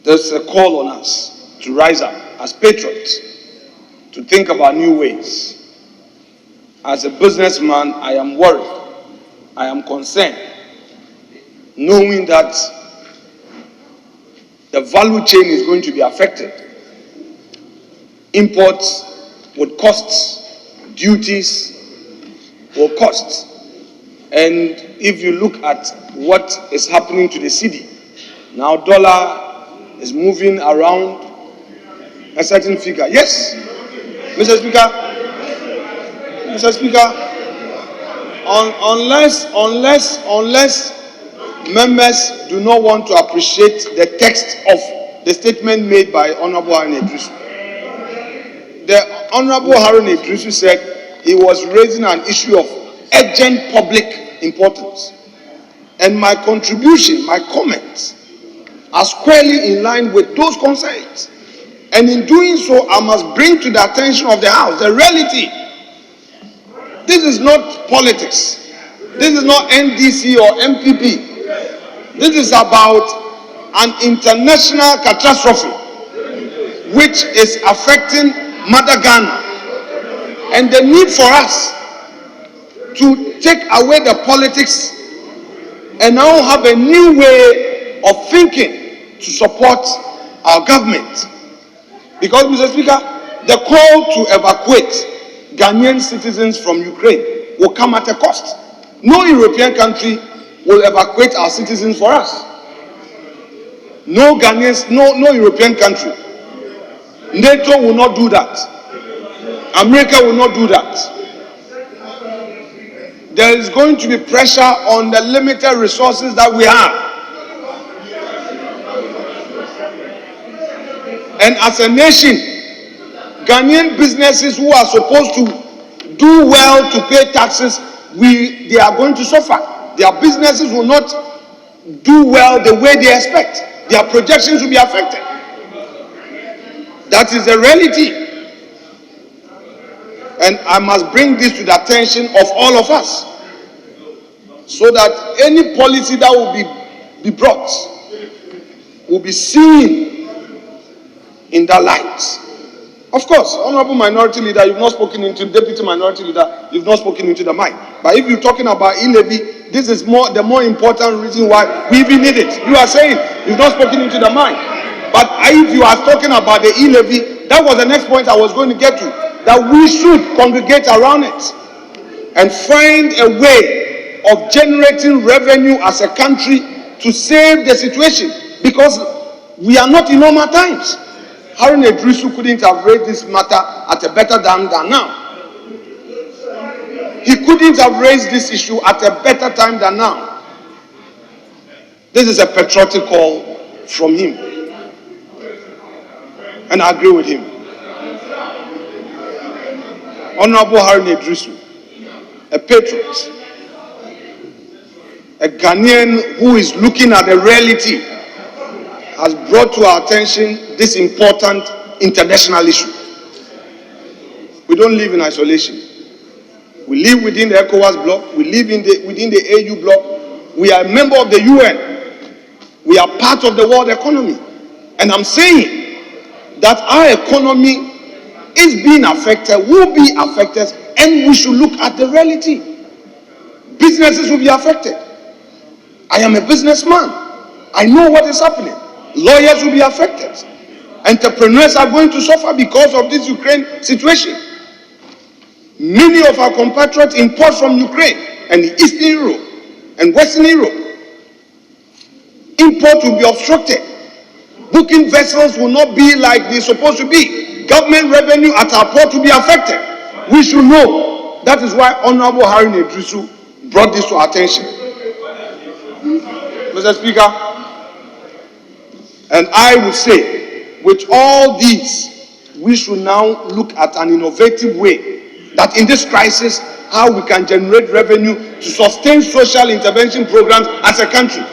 There's a call on us to rise up as patriots, to think about new ways. As a businessman, I am worried, I am concerned, knowing that the value chain is going to be affected. Imports would cost, duties will cost. And if you look at what is happening to the cedi, now dollar is moving around a certain figure. Yes, Mr. Speaker. Mr. Speaker, unless members do not want to appreciate the text of the statement made by Honorable Harun Idrisu. The Honorable Harun Idrisu said he was raising an issue of urgent public importance. And my contribution, my comments, are squarely in line with those concerns. And in doing so, I must bring to the attention of the House the reality. This is not politics. This is not NDC or MPP. This is about an international catastrophe which is affecting Mother Ghana. And the need for us to take away the politics and now have a new way of thinking to support our government. Because, Mr. Speaker, the call to evacuate Ghanaian citizens from Ukraine will come at a cost. No European country will evacuate our citizens for us. No Ghanaians, no European country. NATO will not do that. America will not do that. There is going to be pressure on the limited resources that we have. And as a nation, Ghanaian businesses who are supposed to do well to pay taxes, they are going to suffer. Their businesses will not do well the way they expect. Their projections will be affected. That is the reality. And I must bring this to the attention of all of us, so that any policy that will be brought will be seen in that light. Of course, Honorable Minority Leader, you've not spoken into, Deputy Minority Leader, you've not spoken into the mic. But if you're talking about E-levy, this is the more important reason why we even need it. You are saying you've not spoken into the mic. But if you are talking about the E-levy, that was the next point I was going to get to, that we should congregate around it and find a way of generating revenue as a country to save the situation, because we are not in normal times. Harun Idrisu couldn't have raised this matter at a better time than now. He couldn't have raised this issue at a better time than now. This is a patriotic call from him. And I agree with him. Honorable Harun Idrisu, a patriot, a Ghanaian who is looking at the reality, has brought to our attention this important international issue. We don't live in isolation. We live within the ECOWAS bloc. We live within the AU bloc. We are a member of the UN. We are part of the world economy. And I'm saying that our economy is being affected, will be affected, and we should look at the reality. Businesses will be affected. I am a businessman. I know what is happening. Lawyers will be affected. Entrepreneurs are going to suffer because of this Ukraine situation. Many of our compatriots import from Ukraine and Eastern Europe and Western Europe. Import will be obstructed. Booking vessels will not be like they're supposed to be. Government revenue at our port will be affected. We should know. That is why Honorable Harun Idrisu brought this to our attention. Mr. Speaker, and I would say, with all these, we should now look at an innovative way that in this crisis, how we can generate revenue to sustain social intervention programs as a country.